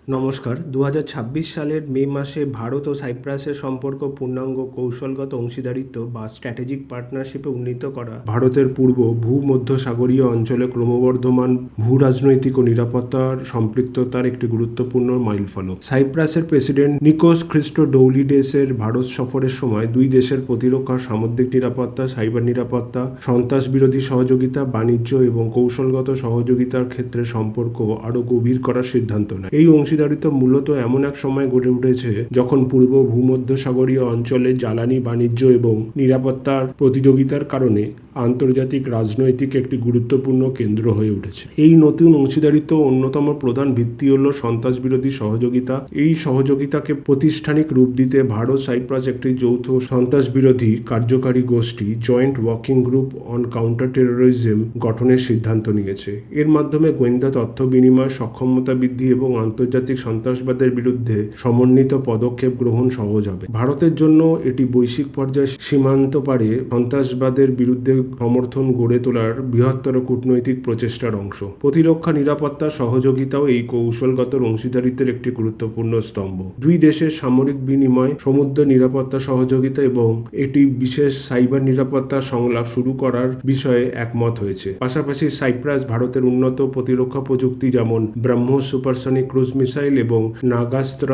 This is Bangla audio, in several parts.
নমস্কার। ২০২৬ সালের মে মাসে ভারত ও সাইপ্রাসের সম্পর্ক পূর্ণাঙ্গ কৌশলগত অংশীদারিত্ব বা স্ট্র্যাটেজিক পার্টনারশিপে উন্নীত করা ভারতের পূর্ব ভূমধ্যসাগরীয় অঞ্চলে ক্রমবর্ধমান ভূরাজনৈতিক ও নিরাপত্তার সম্পৃক্ততার একটি গুরুত্বপূর্ণ মাইলফলক। সাইপ্রাসের প্রেসিডেন্ট নিকোস খ্রিস্টোডৌলিডেসের ভারত সফরের সময় দুই দেশের প্রতিরক্ষা, সামুদ্রিক নিরাপত্তা, সাইবার নিরাপত্তা, সন্ত্রাস বিরোধী সহযোগিতা, বাণিজ্য এবং কৌশলগত সহযোগিতার ক্ষেত্রে সম্পর্ক আরও গভীর করার সিদ্ধান্ত নেয়। এই অংশীদারিত্ব মূলত এমন এক সময় গড়ে উঠেছে যখন পূর্ব ভূমধ্যসাগরীয় অঞ্চলে জ্বালানি, বাণিজ্য এবং নিরাপত্তার প্রতিযোগিতার কারণে আন্তর্জাতিক রাজনৈতিক একটি গুরুত্বপূর্ণ কেন্দ্র হয়ে উঠেছে। এই নতুন অংশীদারিত্ব অন্যতম প্রধান ভিত্তি হল সন্ত্রাস বিরোধী সহযোগিতা। এই সহযোগিতাকে প্রাতিষ্ঠানিক রূপ দিতে ভারত সাইপ্রাস একটি যৌথ সন্ত্রাস বিরোধী কার্যকারী গোষ্ঠী joint working group on counter terrorism গঠনের সিদ্ধান্ত নিয়েছে। এর মাধ্যমে গোয়েন্দা তথ্য বিনিময়, সক্ষমতা বৃদ্ধি এবং আন্তর্জাতিক সন্ত্রাসবাদের বিরুদ্ধে সমন্বিত পদক্ষেপ গ্রহণ সহজ হবে। ভারতের জন্য এটি বৈশ্বিক পর্যায়ে সীমান্ত পারে সন্ত্রাসবাদের বিরুদ্ধে সমর্থন গড়ে তোলার বৃহত্তর কূটনৈতিক প্রচেষ্টার অংশ। প্রতিরক্ষা, নিরাপত্তা সহযোগিতাও এই কৌশলগত অংশীদারিত্বের একটি গুরুত্বপূর্ণ স্তম্ভ। দুই দেশের সামরিক বিনিময়, সমুদ্র নিরাপত্তা সহযোগিতা এবং একটি বিশেষ সাইবার নিরাপত্তা সংলাপ শুরু করার বিষয়ে একমত হয়েছে। পাশাপাশি সাইপ্রাস ভারতের উন্নত প্রতিরক্ষা প্রযুক্তি যেমন ব্রহ্মোস সুপারসনিক ক্রুজ মিসাইল এবং নাগাস্ত্র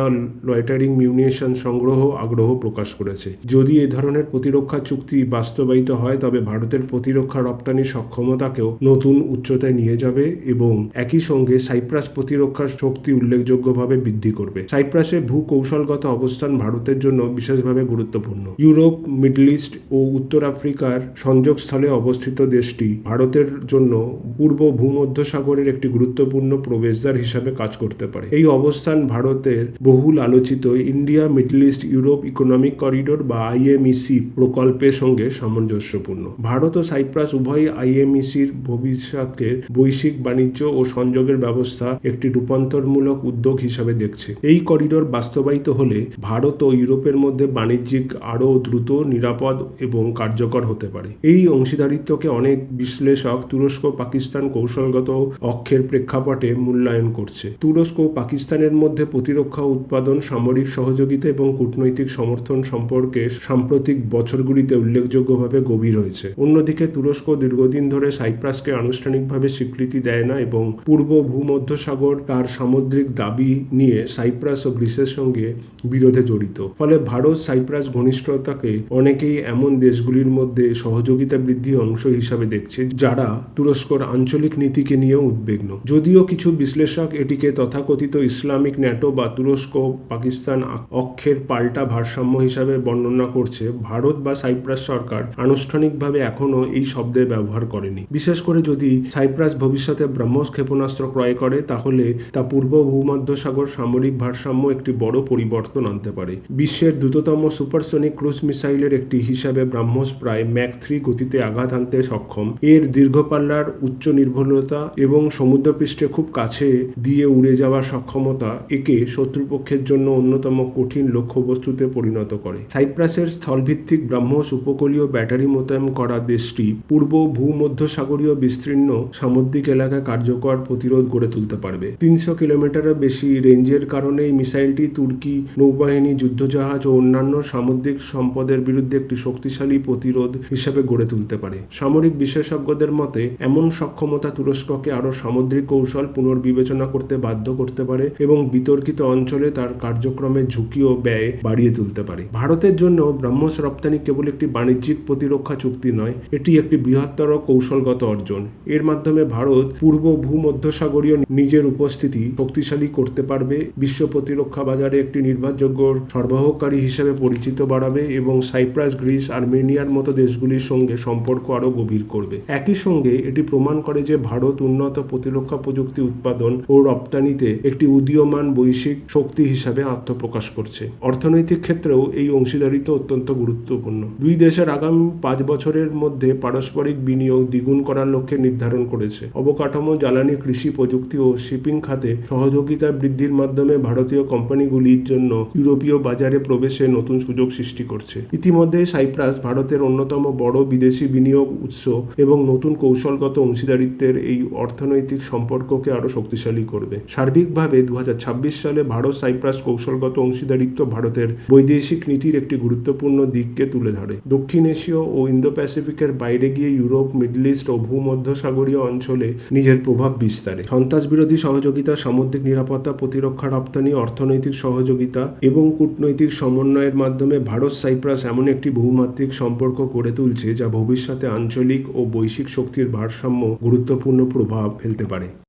লয়টারিং মিউনিশন সংগ্রহ আগ্রহ প্রকাশ করেছে। যদি এ ধরনের প্রতিরক্ষা চুক্তি বাস্তবায়িত হয় তবে ভারতের প্রতিরক্ষা রপ্তানি সক্ষমতাকেও নতুন উচ্চতায় নিয়ে যাবে এবং একই সঙ্গে সাইপ্রাস প্রতিরক্ষার শক্তি উল্লেখযোগ্যভাবে বৃদ্ধি করবে। সাইপ্রাসের ভূ কৌশলগত অবস্থান ভারতের জন্য বিশেষভাবে গুরুত্বপূর্ণ। ইউরোপ, মিডল ইস্ট ও উত্তর আফ্রিকার সংযোগস্থলে অবস্থিত দেশটি ভারতের জন্য পূর্ব ভূমধ্যসাগরের একটি গুরুত্বপূর্ণ প্রবেশদ্বার হিসাবে কাজ করতে পারে। এই অবস্থান ভারতের বহুল আলোচিত India middle east Europe economic corridor বা IMEC প্রকল্পের সঙ্গে সামঞ্জস্যপূর্ণ। ভারত ও সাইপ্রাস উভয় IMECর ভবিষ্যৎকে বৈশ্বিক বাণিজ্য ও সংযোগের ব্যবস্থা একটি রূপান্তরমূলক উদ্যোগ হিসাবে দেখছে। এই করিডোর বাস্তবায়িত হলে ভারত ও ইউরোপের মধ্যে বাণিজ্যিক আরও দ্রুত, নিরাপদ এবং কার্যকর হতে পারে। এই অংশীদারিত্বকে অনেক বিশ্লেষক তুরস্ক পাকিস্তান কৌশলগত অক্ষের প্রেক্ষাপটে মূল্যায়ন করছে। তুরস্ক ও পাকিস্তানের মধ্যে প্রতিরক্ষা উৎপাদন, সামরিক সহযোগিতা এবং কূটনৈতিক সমর্থন সম্পর্কে সাম্প্রতিক বছরগুলিতে উল্লেখযোগ্যভাবে গভীর হয়েছে। অন্যদিকে তুরস্ক দীর্ঘদিন ধরে সাইপ্রাসকে আনুষ্ঠানিকভাবে স্বীকৃতি দেয় না এবং পূর্ব ভূমধ্যসাগর তার সামুদ্রিক দাবি নিয়ে সাইপ্রাস ও গ্রিসের সঙ্গে বিরোধে জড়িত। ফলে ভারত সাইপ্রাস ঘনিষ্ঠতাকে অনেকেই এমন দেশগুলির মধ্যে সহযোগিতা বৃদ্ধির অংশ হিসাবে দেখছে যারা তুরস্কর আঞ্চলিক নীতিকে নিয়েও উদ্বিগ্ন। যদিও কিছু বিশ্লেষক এটিকে তথাকথিত ইসলামিক ন্যাটো বা তুরস্ক পাকিস্তান অক্ষের পাল্টা ভারসাম্য হিসাবে বর্ণনা করছে, ভারত বা সাইপ্রাস সরকার আনুষ্ঠানিকভাবে এখনও এই শব্দের ব্যবহার করেনি। বিশেষ করে যদি সাইপ্রাস ভবিষ্যতে ব্রহ্মোস ক্ষেপণাস্ত্র ক্রয় করে তাহলে তা পূর্ব ভূমধ্যসাগর সামরিক ভারসাম্য একটি বড় পরিবর্তন আনতে পারে। বিশ্বের দ্রুততম সুপারসনিক ক্রুজ মিসাইলের একটি হিসাবে ব্রহ্মোস প্রায় ম্যাক 3 গতিতে আঘাত হানতে সক্ষম। এর দীর্ঘপাল্লার উচ্চ নির্ভুলতা এবং সমুদ্রপৃষ্ঠে খুব কাছে দিয়ে উড়ে যাওয়ার সক্ষমতা একে শত্রুপক্ষের জন্য অন্যতম কঠিন লক্ষ্যবস্তুতে পরিণত করে। সাইপ্রাসের স্থলভিত্তিক ব্রহ্মোস উপকূলীয় ব্যাটারি মোতায়েন করা দেশটি পূর্ব ভূমধ্যসাগরীয় বিস্তীর্ণ সামুদ্রিক এলাকায় কার্যকর প্রতিরোধ গড়ে তুলতে পারবে। 300 কিলোমিটারের বেশি রেঞ্জের কারণে এই মিসাইলটি তুর্কি নৌবাহিনী, যুদ্ধজাহাজ ও অন্যান্য সামুদ্রিক সম্পদের বিরুদ্ধে একটি শক্তিশালী প্রতিরোধ হিসেবে গড়ে তুলতে পারে। সামরিক বিশেষজ্ঞদের মতে এমন সক্ষমতা তুরস্ককে আরও সামুদ্রিক কৌশল পুনর্বিবেচনা করতে বাধ্য করতে পারে এবং বিতর্কিত অঞ্চলে তার কার্যক্রমের ঝুঁকি ও ব্যয় বাড়িয়ে তুলতে পারে। ভারতের জন্য ব্রহ্মোস রপ্তানি কেবল একটি বাণিজ্যিক প্রতিরক্ষা চুক্তি নয়, এটি একটি বৃহত্তর কৌশলগত অর্জন। এর মাধ্যমে ভারত পূর্ব ভূমধ্যসাগরীয় নিজের উপস্থিতি শক্তিশালী করতে পারবে, বিশ্ব প্রতিরক্ষা বাজারে একটি নির্ভরযোগ্য সরবরাহকারী হিসেবে পরিচিত বাড়াবে এবং সাইপ্রাস, গ্রিস, আর্মেনিয়ার মতো দেশগুলির সঙ্গে সম্পর্ক আরও গভীর করবে। একই সঙ্গে এটি প্রমাণ করে যে ভারত উন্নত প্রতিরক্ষা প্রযুক্তি উৎপাদন ও রপ্তানিতে একটি উদীয়মান বৈশ্বিক শক্তি হিসাবে আত্মপ্রকাশ করছে। অর্থনৈতিক ক্ষেত্রেও এই অংশীদারিত্ব অত্যন্ত গুরুত্বপূর্ণ। দুই দেশের আগামী 5 বছরের মধ্যে পারস্পরিক বিনিয়োগ দ্বিগুণ করার লক্ষ্যে নির্ধারণ করেছে। অবকাঠামো, জ্বালানি, কৃষি, প্রযুক্তি ও শিপিং খাতে সহযোগিতা বৃদ্ধির মাধ্যমে ভারতীয় কোম্পানিগুলির জন্য ইউরোপীয় বাজারে প্রবেশে নতুন সুযোগ সৃষ্টি করছে। ইতিমধ্যে সাইপ্রাস ভারতের অন্যতম বড় বিদেশি বিনিয়োগ উৎস এবং নতুন কৌশলগত অংশীদারিত্বের এই অর্থনৈতিক সম্পর্ককে আরও শক্তিশালী করবে। সার্বিকভাবে 2026 সালে ভারত সাইপ্রাস কৌশলগত অংশীদারিত্ব ভারতের বৈদেশিক নীতির একটি গুরুত্বপূর্ণ দিককে তুলে ধরে। দক্ষিণ এশীয় ও ইন্দো প্যাসিফিকের বাইরে গিয়ে ইউরোপ, মিডল ইস্ট ও ভূমধ্যসাগরীয় অঞ্চলে নিজের প্রভাব বিস্তারে সন্ত্রাস বিরোধী সহযোগিতা, সামুদ্রিক নিরাপত্তা, প্রতিরক্ষা রপ্তানি, অর্থনৈতিক সহযোগিতা এবং কূটনৈতিক সমন্বয়ের মাধ্যমে ভারত সাইপ্রাস এমন একটি বহুমাত্রিক সম্পর্ক গড়ে তুলছে যা ভবিষ্যতে আঞ্চলিক ও বৈশ্বিক শক্তির ভারসাম্য গুরুত্বপূর্ণ প্রভাব ফেলতে পারে।